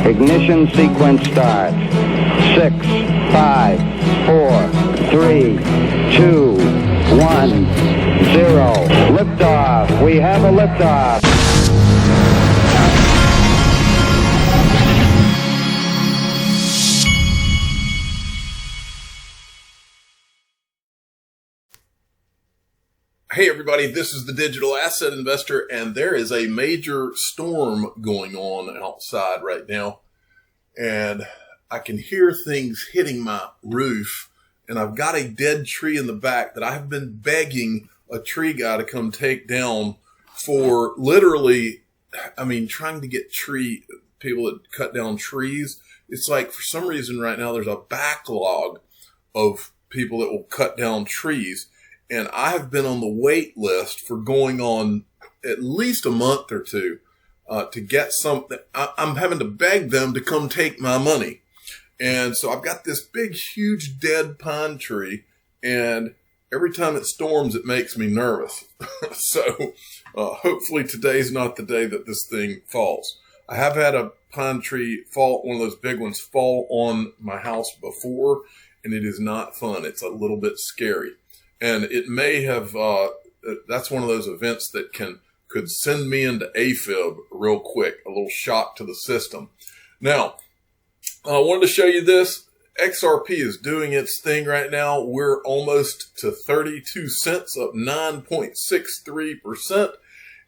Ignition sequence starts. 6, 5, 4, 3, 2, 1, 0. Liftoff. We have a liftoff. Hey everybody, this is the Digital Asset Investor, and there is a major storm going on outside right now, and I can hear things hitting my roof, and I've got a dead tree in the back that I've been begging a tree guy to come take down for literally, trying to get people that cut down trees. It's like for some reason right now there's a backlog of people that will cut down trees. And I have been on the wait list for going on at least a month or two to get something. I'm having to beg them to come take my money. And so I've got this big, huge dead pine tree. And every time it storms, it makes me nervous. So hopefully today's not the day that this thing falls. I have had a pine tree fall, one of those big ones, fall on my house before. And it is not fun. It's a little bit scary. And it may have, that's one of those events that could send me into AFib real quick, a little shock to the system. Now, I wanted to show you this. XRP is doing its thing right now. We're almost to 32 cents, up 9.63%.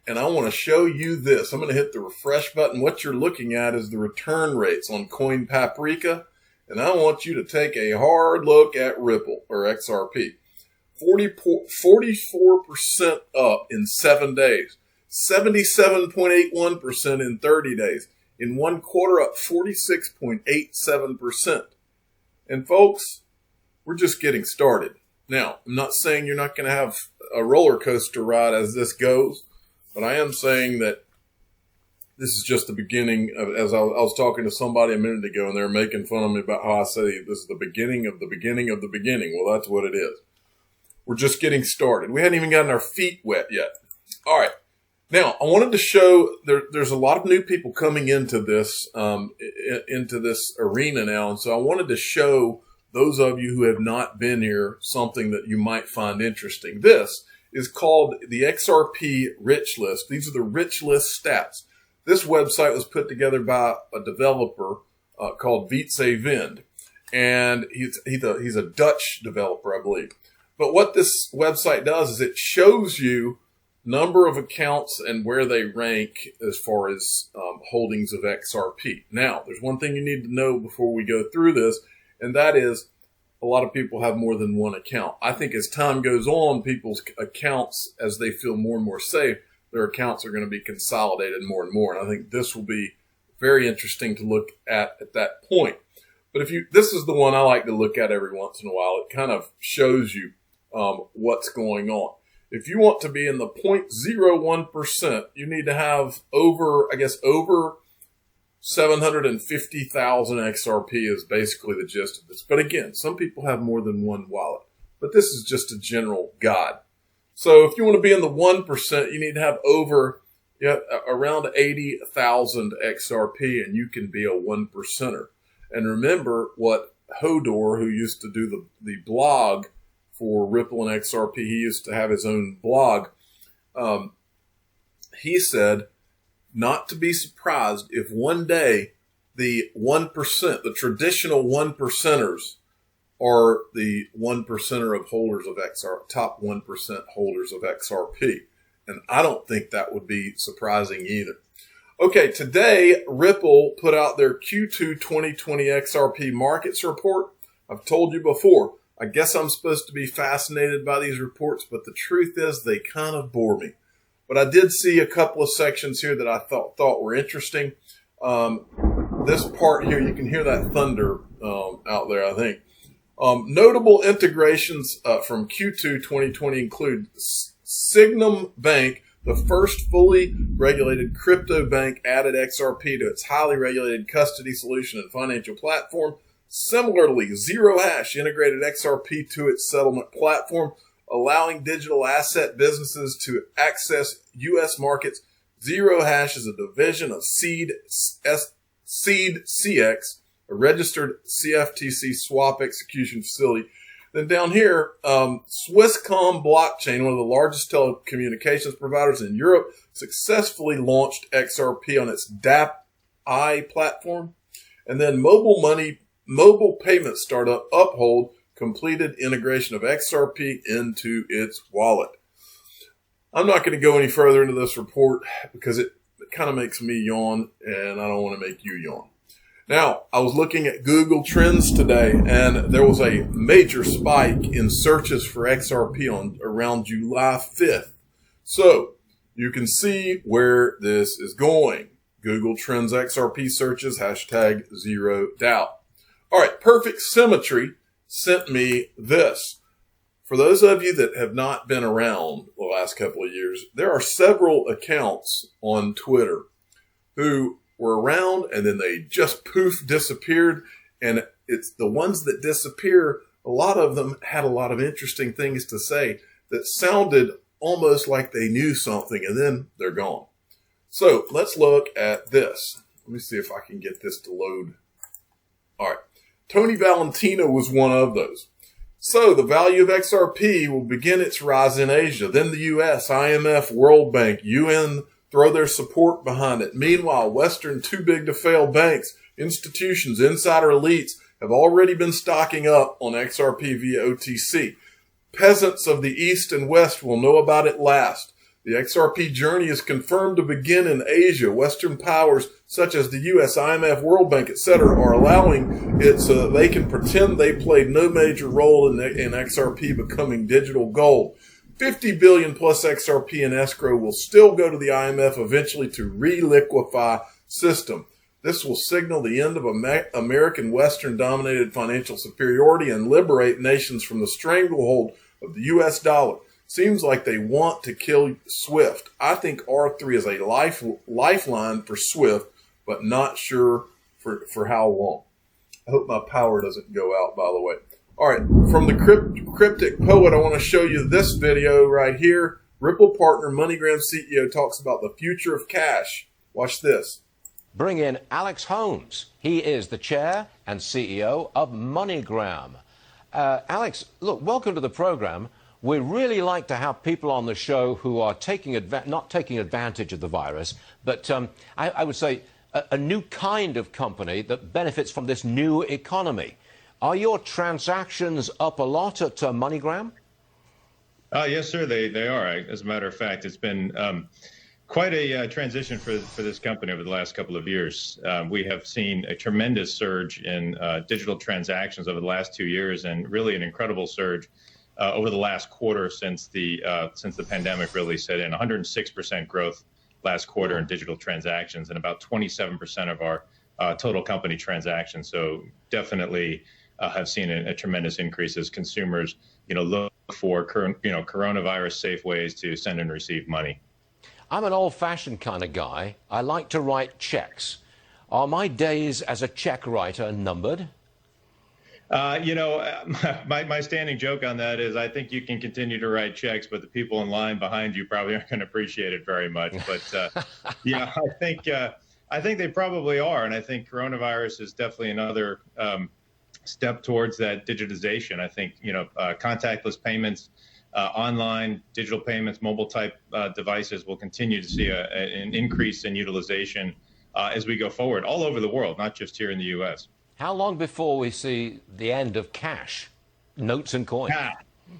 And I want to show you this. I'm going to hit the refresh button. What you're looking at is the return rates on Coin Paprika. And I want you to take a hard look at Ripple or XRP. 44% up in 7 days, 77.81% in 30 days, in 1 quarter up 46.87%. And folks, we're just getting started. Now, I'm not saying you're not going to have a roller coaster ride as this goes, but I am saying that this is just the beginning of, as I was talking to somebody a minute ago and they were making fun of me about how I say this is the beginning of the beginning of the beginning. Well, that's what it is. We're just getting started. We hadn't even gotten our feet wet yet. All right. Now, I wanted to show there's a lot of new people coming into this arena now. And so I wanted to show those of you who have not been here something that you might find interesting. This is called the XRP Rich List. These are the Rich List stats. This website was put together by a developer called Wietse Vind. And he's a Dutch developer, I believe. But what this website does is it shows you number of accounts and where they rank as far as holdings of XRP. Now, there's one thing you need to know before we go through this, and that is a lot of people have more than one account. I think as time goes on, people's accounts, as they feel more and more safe, their accounts are going to be consolidated more and more. And I think this will be very interesting to look at that point. But this is the one I like to look at every once in a while. It kind of shows you what's going on. If you want to be in the 0.01%, you need to have over 750,000 XRP is basically the gist of this. But again, some people have more than one wallet. But this is just a general guide. So if you want to be in the 1%, you need to have around 80,000 XRP, and you can be a 1%er. And remember what Hodor, who used to do the blog for Ripple and XRP, he used to have his own blog. He said not to be surprised if one day the 1%, the traditional 1%ers, are the 1%er of holders of XRP, top 1% holders of XRP. And I don't think that would be surprising either. Okay, today Ripple put out their Q2 2020 XRP Markets Report. I've told you before, I guess I'm supposed to be fascinated by these reports, but the truth is they kind of bore me. But I did see a couple of sections here that I thought were interesting. This part here, you can hear that thunder out there, I think. Notable integrations from Q2 2020 include Signum Bank, the first fully regulated crypto bank, added XRP to its highly regulated custody solution and financial platform. Similarly, Zero Hash integrated XRP to its settlement platform, allowing digital asset businesses to access U.S. markets. Zero Hash is a division of Seed CX, a registered CFTC swap execution facility. Then down here, Swisscom Blockchain, one of the largest telecommunications providers in Europe, successfully launched XRP on its DAP-I platform. And then mobile payment startup Uphold completed integration of XRP into its wallet. I'm not going to go any further into this report because it kind of makes me yawn, and I don't want to make you yawn. Now, I was looking at Google Trends today, and there was a major spike in searches for XRP on around July 5th. So you can see where this is going. Google Trends XRP searches, #0doubt. All right, Perfect Symmetry sent me this. For those of you that have not been around the last couple of years, there are several accounts on Twitter who were around and then they just poof disappeared. And it's the ones that disappear, a lot of them had a lot of interesting things to say that sounded almost like they knew something, and then they're gone. So let's look at this. Let me see if I can get this to load. All right. Tony Valentino was one of those. So the value of XRP will begin its rise in Asia. Then the U.S., IMF, World Bank, UN throw their support behind it. Meanwhile, Western too-big-to-fail banks, institutions, insider elites have already been stocking up on XRP via OTC. Peasants of the East and West will know about it last. The XRP journey is confirmed to begin in Asia. Western powers such as the U.S., IMF, World Bank, etc. are allowing it so that they can pretend they played no major role in XRP becoming digital gold. 50 billion plus XRP in escrow will still go to the IMF eventually to re-liquefy system. This will signal the end of American Western-dominated financial superiority and liberate nations from the stranglehold of the U.S. dollar. Seems like they want to kill SWIFT. I think R3 is a lifeline for SWIFT, but not sure for how long. I hope my power doesn't go out, by the way. All right, from the Cryptic Poet, I want to show you this video right here. Ripple partner MoneyGram CEO talks about the future of cash. Watch this. Bring in Alex Holmes. He is the chair and CEO of MoneyGram. Alex, look, welcome to the program. We really like to have people on the show who are not taking advantage of the virus, but I would say a new kind of company that benefits from this new economy. Are your transactions up a lot at MoneyGram? Yes, sir, they are. As a matter of fact, it's been quite a transition for this company over the last couple of years. We have seen a tremendous surge in digital transactions over the last 2 years, and really an incredible surge over the last quarter since the pandemic really set in. 106% growth last quarter in digital transactions, and about 27% of our total company transactions. So definitely have seen a tremendous increase as consumers, look for coronavirus safe ways to send and receive money. I'm an old-fashioned kind of guy. I like to write checks. Are my days as a check writer numbered? My standing joke on that is I think you can continue to write checks, but the people in line behind you probably aren't going to appreciate it very much. But I think they probably are, and I think coronavirus is definitely another step towards that digitization. I think contactless payments, online digital payments, mobile type devices will continue to see an increase in utilization as we go forward all over the world, not just here in the U.S. How long before we see the end of cash, notes and coins?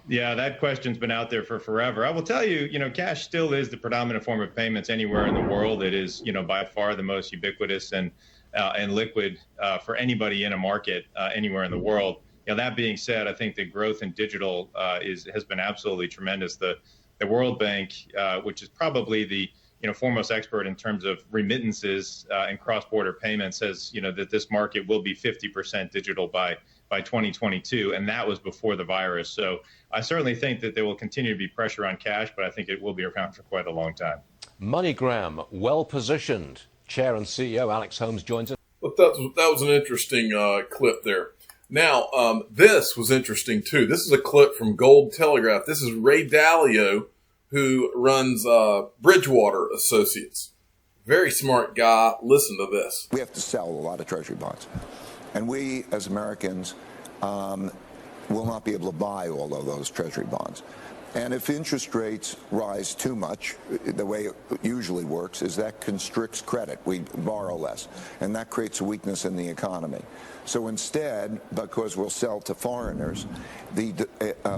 Yeah, that question's been out there for forever. I will tell you, cash still is the predominant form of payments anywhere in the world. It is, by far the most ubiquitous and liquid for anybody in a market anywhere in the world. That being said, I think the growth in digital has been absolutely tremendous. The World Bank, which is probably the foremost expert in terms of remittances and cross-border payments, says that this market will be 50% digital by 2022, and that was before the virus. So I certainly think that there will continue to be pressure on cash, but I think it will be around for quite a long time. MoneyGram, well positioned. Chair and CEO Alex Holmes joins us. But that was an interesting clip there. Now, this was interesting too. This is a clip from Gold Telegraph. This is Ray Dalio, who runs Bridgewater Associates. Very smart guy. Listen to this. We have to sell a lot of treasury bonds. And we, as Americans, will not be able to buy all of those treasury bonds. And if interest rates rise too much, the way it usually works is that constricts credit. We borrow less, and that creates a weakness in the economy. So instead, because we'll sell to foreigners,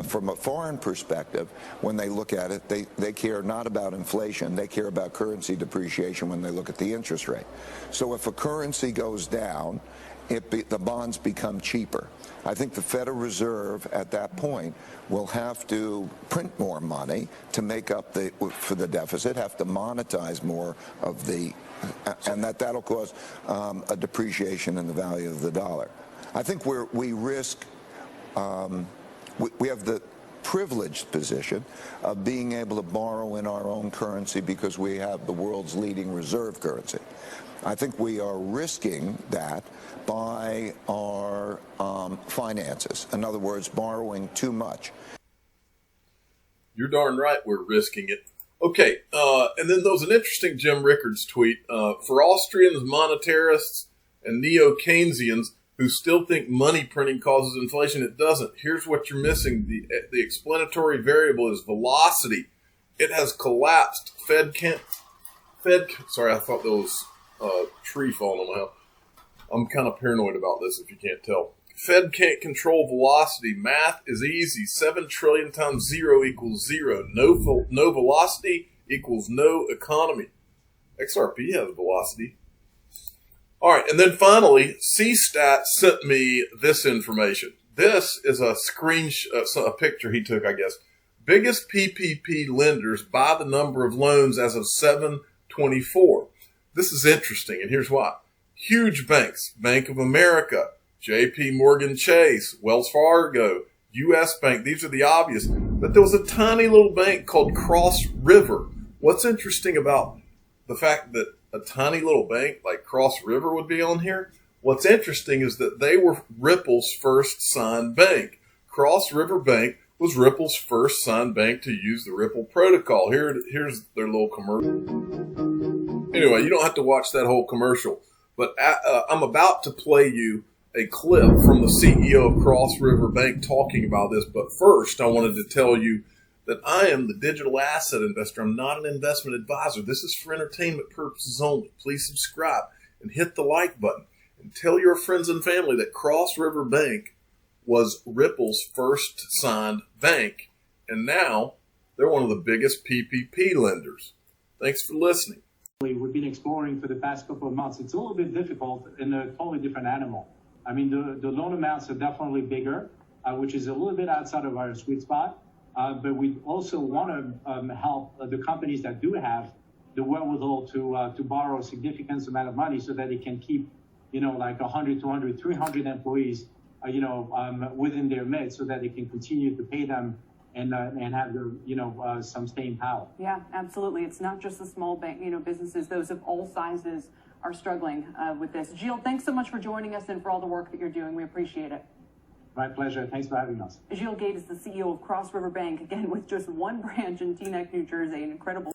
from a foreign perspective, when they look at it, they care not about inflation, they care about currency depreciation when they look at the interest rate. So if a currency goes down, the bonds become cheaper. I think the Federal Reserve at that point will have to print more money to make up for the deficit, have to monetize more of and that'll cause a depreciation in the value of the dollar. I think we risk, we have the privileged position of being able to borrow in our own currency because we have the world's leading reserve currency. I think we are risking that by our finances. In other words, borrowing too much. You're darn right we're risking it. Okay, and then there was an interesting Jim Rickards tweet. For Austrians, monetarists, and neo-Keynesians who still think money printing causes inflation, it doesn't. Here's what you're missing. The explanatory variable is velocity. It has collapsed. Sorry, I thought there was a tree falling on my house. I'm kind of paranoid about this if you can't tell. Fed can't control velocity. Math is easy. 7 trillion times 0 equals 0. No velocity equals no economy. XRP has velocity. All right, and then finally, CStat sent me this information. This is a a picture he took, I guess. Biggest PPP lenders by the number of loans as of 7/24. This is interesting, and here's why. Huge banks, Bank of America, JP Morgan Chase, Wells Fargo, US Bank, these are the obvious. But there was a tiny little bank called Cross River. What's interesting about the fact that a tiny little bank like Cross River would be on here? What's interesting is that they were Ripple's first signed bank. Cross River Bank was Ripple's first signed bank to use the Ripple protocol. Here's their little commercial. Anyway, you don't have to watch that whole commercial. But I'm about to play you a clip from the CEO of Cross River Bank talking about this. But first, I wanted to tell you that I am the digital asset investor. I'm not an investment advisor. This is for entertainment purposes only. Please subscribe and hit the like button. And tell your friends and family that Cross River Bank was Ripple's first signed bank. And now they're one of the biggest PPP lenders. Thanks for listening. We've been exploring for the past couple of months. It's a little bit difficult and a totally different animal. I mean, the loan amounts are definitely bigger, which is a little bit outside of our sweet spot. But we also want to help the companies that do have the wherewithal to borrow a significant amount of money so that they can keep, like 100, 200, 300 employees, within their midst so that they can continue to pay them and have their, some staying power. Yeah, absolutely. It's not just the small bank, businesses, those of all sizes are struggling with this. Gilles, thanks so much for joining us and for all the work that you're doing. We appreciate it. My pleasure. Thanks for having us. Gilles Gate is the CEO of Cross River Bank, again, with just one branch in Teaneck, New Jersey, an incredible